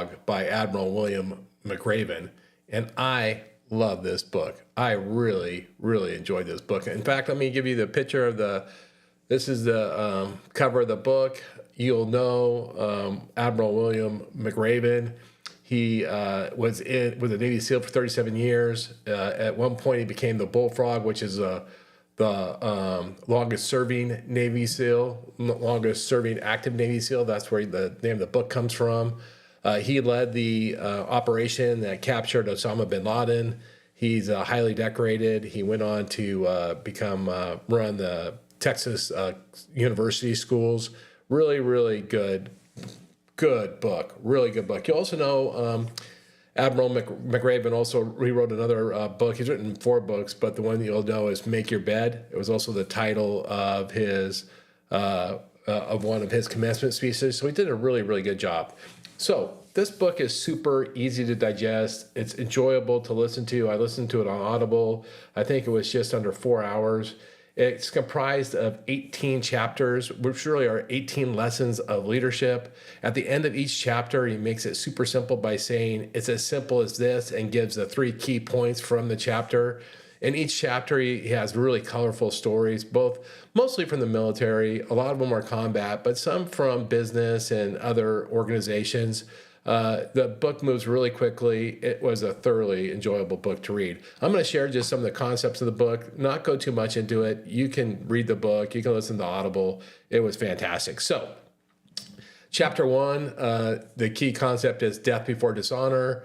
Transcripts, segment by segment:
Bullfrog by Admiral William McRaven. And I love this book. I really, really enjoyed this book. In fact, let me give you the picture of this is the cover of the book. You'll know Admiral William McRaven. He was a Navy SEAL for 37 years. At one point, he became the Bullfrog, which is the longest-serving Navy SEAL, longest-serving active Navy SEAL. That's where the name of the book comes from. He led the operation that captured Osama bin Laden. He's highly decorated. He went on to run the Texas university schools. Really, really good book. Really good book. You also know Admiral McRaven also rewrote another book. He's written 4 books, but the one that you'll know is Make Your Bed. It was also the title of his of one of his commencement speeches. So he did a really, really good job. So this book is super easy to digest. It's enjoyable to listen to. I listened to it on Audible. I think it was just under 4 hours. It's comprised of 18 chapters, which really are 18 lessons of leadership. At the end of each chapter, he makes it super simple by saying it's as simple as this and gives the 3 key points from the chapter. In each chapter, he has really colorful stories, mostly from the military. A lot of them are combat, but some from business and other organizations. The book moves really quickly. It was a thoroughly enjoyable book to read. I'm going to share just some of the concepts of the book, not go too much into it. You can read the book. You can listen to Audible. It was fantastic. So, chapter 1, the key concept is death before dishonor.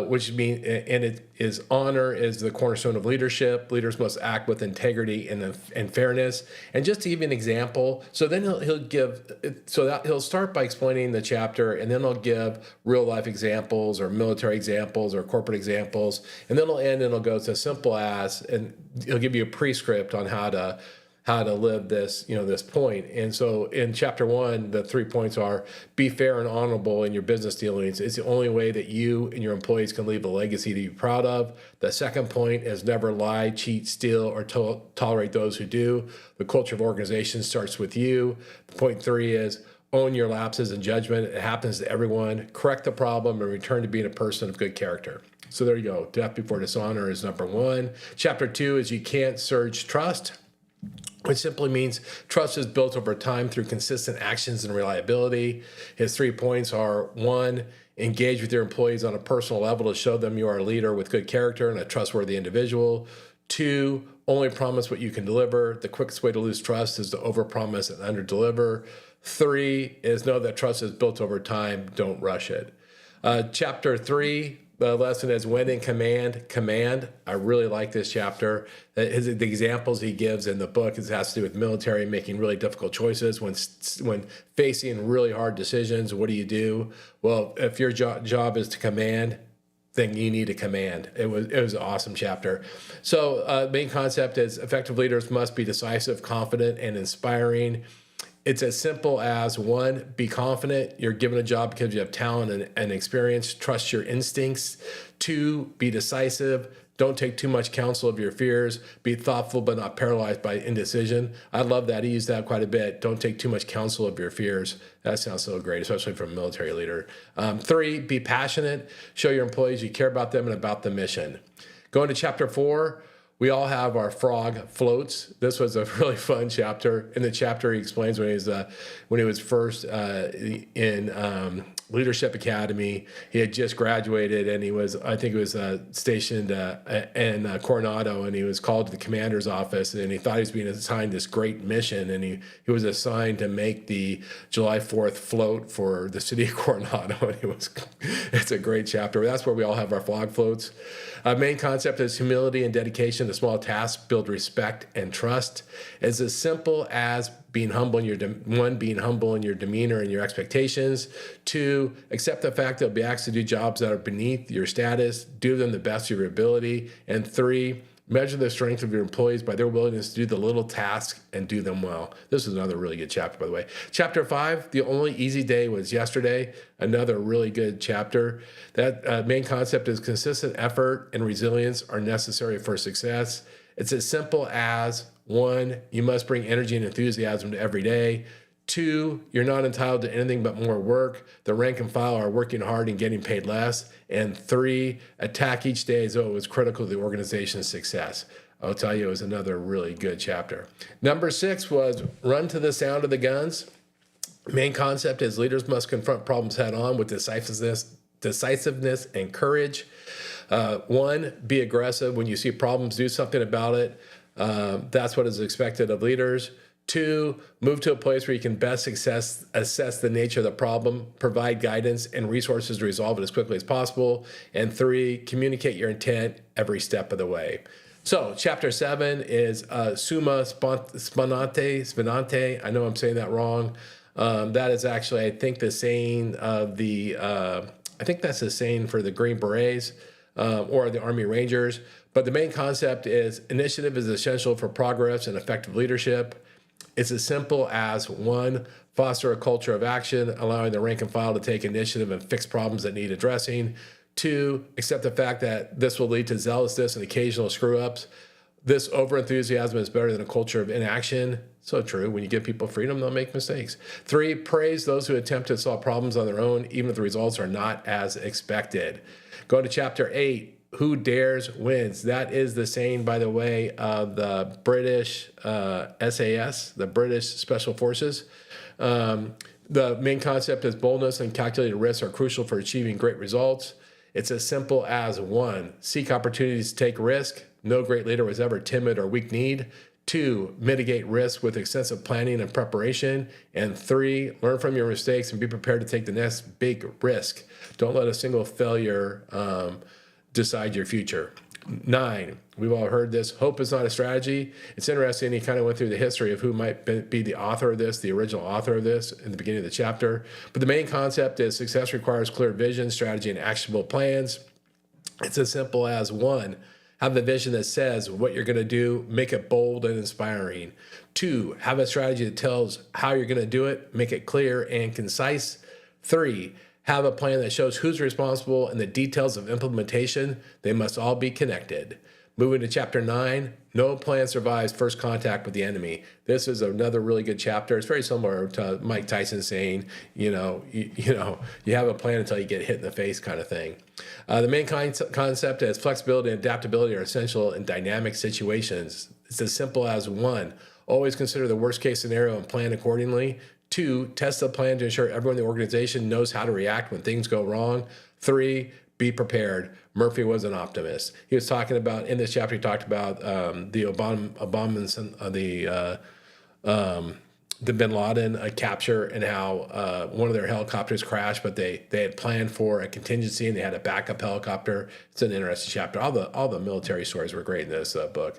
Which means, and it is honor is the cornerstone of leadership. Leaders must act with integrity and fairness. And just to give you an example, so then he'll start by explaining the chapter, and then he'll give real life examples or military examples or corporate examples, and then he'll end and he'll go as simple as, and he'll give you a prescript on how to live this, this point. And so in chapter 1, the 3 points are: be fair and honorable in your business dealings. It's the only way that you and your employees can leave a legacy to be proud of. The second point is never lie, cheat, steal, or tolerate those who do. The culture of organization starts with you. Point 3 is own your lapses in judgment. It happens to everyone. Correct the problem and return to being a person of good character. So there you go. Death before dishonor is number 1. Chapter 2 is you can't surge trust, which simply means trust is built over time through consistent actions and reliability. His 3 points are: 1, engage with your employees on a personal level to show them you are a leader with good character and a trustworthy individual. 2, only promise what you can deliver. The quickest way to lose trust is to overpromise and underdeliver. 3 is know that trust is built over time. Don't rush it. Chapter 3, the lesson is when in command. I really like this chapter. The examples he gives in the book has to do with military making really difficult choices. When facing really hard decisions, what do you do? Well, if your job is to command, then you need to command. It was an awesome chapter. So main concept is effective leaders must be decisive, confident, and inspiring. It's as simple as: 1, be confident. You're given a job because you have talent and experience. Trust your instincts. 2, be decisive. Don't take too much counsel of your fears. Be thoughtful but not paralyzed by indecision. I love that. He used that quite a bit. Don't take too much counsel of your fears. That sounds so great, especially from a military leader. 3, be passionate. Show your employees you care about them and about the mission. Going to chapter 4, we all have our frog floats. This was a really fun chapter. In the chapter, he explains when he was first in Leadership Academy. He had just graduated, and he was stationed in Coronado, and he was called to the commander's office, and he thought he was being assigned this great mission, and he was assigned to make the July 4th float for the city of Coronado, and it's a great chapter. That's where we all have our frog floats. Main concept is humility and dedication to small tasks build respect and trust. It's as simple as being humble in your demeanor and your expectations. 2, accept the fact that you'll be asked to do jobs that are beneath your status. Do them the best of your ability. And 3, measure the strength of your employees by their willingness to do the little tasks and do them well. This is another really good chapter, by the way. Chapter 5, the only easy day was yesterday. Another really good chapter. That main concept is consistent effort and resilience are necessary for success. It's as simple as: 1, you must bring energy and enthusiasm to every day. 2, you're not entitled to anything but more work. The rank and file are working hard and getting paid less. And 3, attack each day as though it was critical to the organization's success. I'll tell you, it was another really good chapter. Number 6 was run to the sound of the guns. Main concept is leaders must confront problems head on with decisiveness and courage. 1, be aggressive. When you see problems, do something about it. That's what is expected of leaders. 2, move to a place where you can best assess the nature of the problem, provide guidance and resources to resolve it as quickly as possible. And 3, communicate your intent every step of the way. So chapter 7 is summa sponante. I know I'm saying that wrong. That is actually, I think, the saying of the, I think that's the saying for the Green Berets or the Army Rangers. But the main concept is initiative is essential for progress and effective leadership. It's as simple as 1, foster a culture of action, allowing the rank and file to take initiative and fix problems that need addressing. 2, accept the fact that this will lead to zealousness and occasional screw-ups. This overenthusiasm is better than a culture of inaction. So true. When you give people freedom, they'll make mistakes. 3, praise those who attempt to solve problems on their own, even if the results are not as expected. Go to chapter 8. Who dares wins. That is the saying, by the way, of the British SAS, the British Special Forces. The main concept is boldness and calculated risks are crucial for achieving great results. It's as simple as 1, seek opportunities to take risk. No great leader was ever timid or weak-kneed. 2, mitigate risk with extensive planning and preparation. And 3, learn from your mistakes and be prepared to take the next big risk. Don't let a single failure decide your future. 9, we've all heard this, hope is not a strategy. It's interesting, he kind of went through the history of who might be the author of this, the original author of this in the beginning of the chapter. But the main concept is success requires clear vision, strategy, and actionable plans. It's as simple as 1, have the vision that says what you're going to do, make it bold and inspiring. 2, have a strategy that tells how you're going to do it, make it clear and concise. 3, have a plan that shows who's responsible and the details of implementation. They must all be connected. Moving to chapter 9, no plan survives first contact with the enemy. This is another really good chapter. It's very similar to Mike Tyson saying, you have a plan until you get hit in the face kind of thing. The main concept is flexibility and adaptability are essential in dynamic situations. It's as simple as 1, always consider the worst case scenario and plan accordingly. 2, test the plan to ensure everyone in the organization knows how to react when things go wrong. 3, be prepared. Murphy was an optimist. He was talking about, in this chapter, he talked about the bin Laden capture and how one of their helicopters crashed, but they had planned for a contingency and they had a backup helicopter. It's an interesting chapter. All the military stories were great in this book.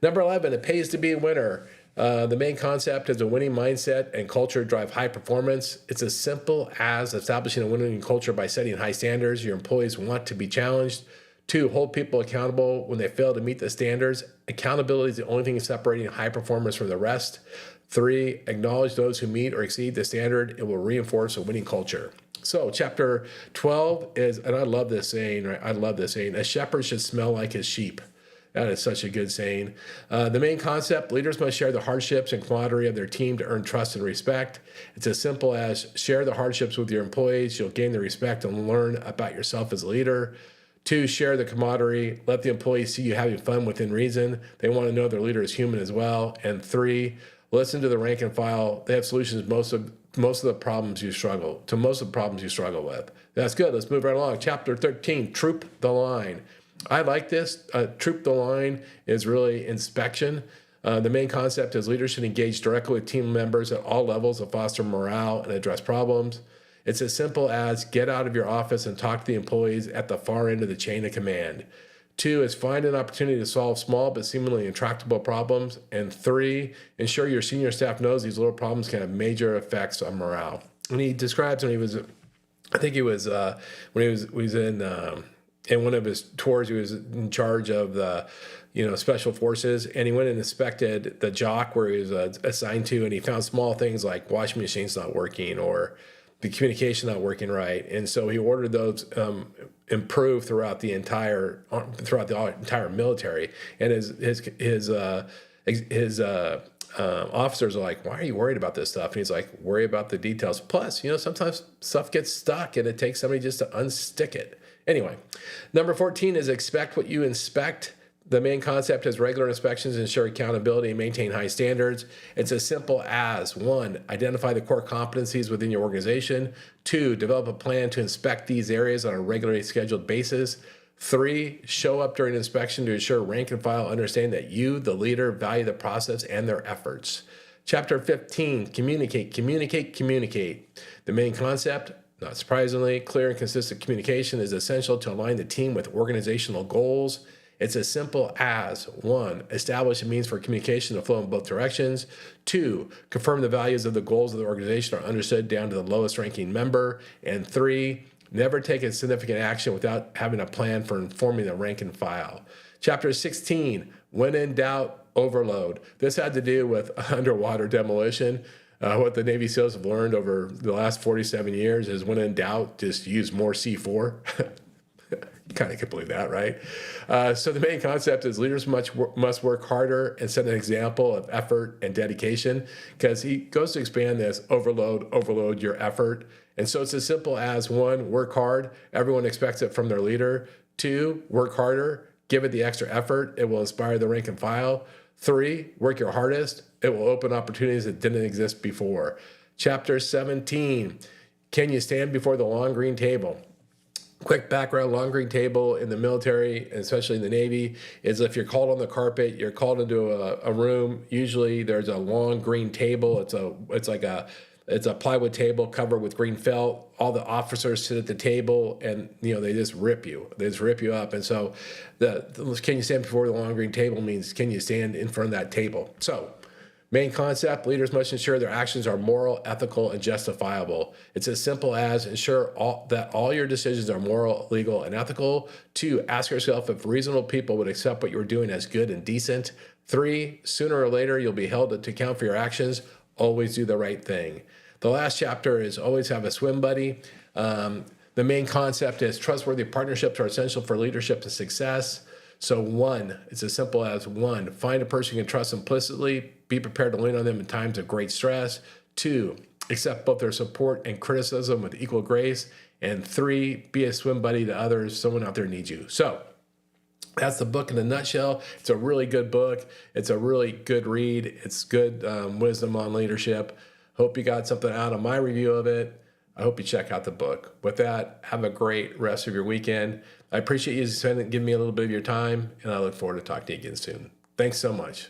Number 11, it pays to be a winner. The main concept is a winning mindset and culture drive high performance. It's as simple as establishing a winning culture by setting high standards. Your employees want to be challenged. 2, hold people accountable when they fail to meet the standards. Accountability is the only thing separating high performance from the rest. 3, acknowledge those who meet or exceed the standard. It will reinforce a winning culture. So chapter 12 is, and I love this saying, right? I love this saying, a shepherd should smell like his sheep. That is such a good saying. The main concept, leaders must share the hardships and camaraderie of their team to earn trust and respect. It's as simple as share the hardships with your employees. You'll gain the respect and learn about yourself as a leader. 2, share the camaraderie. Let the employees see you having fun within reason. They want to know their leader is human as well. And 3, listen to the rank and file. They have solutions most of the problems you struggle with. That's good. Let's move right along. Chapter 13, troop the line. I like this. Troop the line is really inspection. The main concept is leaders should engage directly with team members at all levels to foster morale and address problems. It's as simple as get out of your office and talk to the employees at the far end of the chain of command. 2 is find an opportunity to solve small but seemingly intractable problems. And 3, ensure your senior staff knows these little problems can have major effects on morale. And he describes when he was in one of his tours, he was in charge of the, special forces, and he went and inspected the jock where he was assigned to, and he found small things like washing machines not working or the communication not working right, and so he ordered those improved throughout the entire military, and his officers are like, why are you worried about this stuff? And he's like, worry about the details. Plus, sometimes stuff gets stuck and it takes somebody just to unstick it. Anyway, number 14 is expect what you inspect. The main concept is regular inspections ensure accountability and maintain high standards. It's as simple as 1, identify the core competencies within your organization. 2, develop a plan to inspect these areas on a regularly scheduled basis. 3, show up during inspection to ensure rank and file understand that you, the leader, value the process and their efforts. Chapter 15, communicate. The main concept, not surprisingly, clear and consistent communication is essential to align the team with organizational goals. It's as simple as 1, establish a means for communication to flow in both directions. 2, confirm the values of the goals of the organization are understood down to the lowest ranking member. And 3, never take a significant action without having a plan for informing the rank and file. Chapter 16, when in doubt, overload. This had to do with underwater demolition. What the Navy SEALs have learned over the last 47 years is when in doubt, just use more C4. You kind of can believe that, right? So the main concept is leaders must work harder and set an example of effort and dedication, because he goes to expand this, overload your effort. And so it's as simple as 1, work hard. Everyone expects it from their leader. 2, work harder. Give it the extra effort. It will inspire the rank and file. 3, work your hardest. It will open opportunities that didn't exist before. Chapter 17, can you stand before the long green table? Quick background, long green table in the military, especially in the Navy, is if you're called on the carpet, you're called into a room. Usually there's a long green table. It's a plywood table covered with green felt. All the officers sit at the table and, they just rip you. They just rip you up. And so can you stand before the long green table means can you stand in front of that table? So main concept, leaders must ensure their actions are moral, ethical, and justifiable. It's as simple as ensure that all your decisions are moral, legal, and ethical. 2, ask yourself if reasonable people would accept what you're doing as good and decent. 3, sooner or later, you'll be held to account for your actions. Always do the right thing. The last chapter is always have a swim buddy. The main concept is trustworthy partnerships are essential for leadership and success. So 1, it's as simple as 1, find a person you can trust implicitly. Be prepared to lean on them in times of great stress. 2, accept both their support and criticism with equal grace. And 3, be a swim buddy to others. Someone out there needs you. So that's the book in a nutshell. It's a really good book. It's a really good read. It's good wisdom on leadership. Hope you got something out of my review of it. I hope you check out the book. With that, have a great rest of your weekend. I appreciate you giving me a little bit of your time, and I look forward to talking to you again soon. Thanks so much.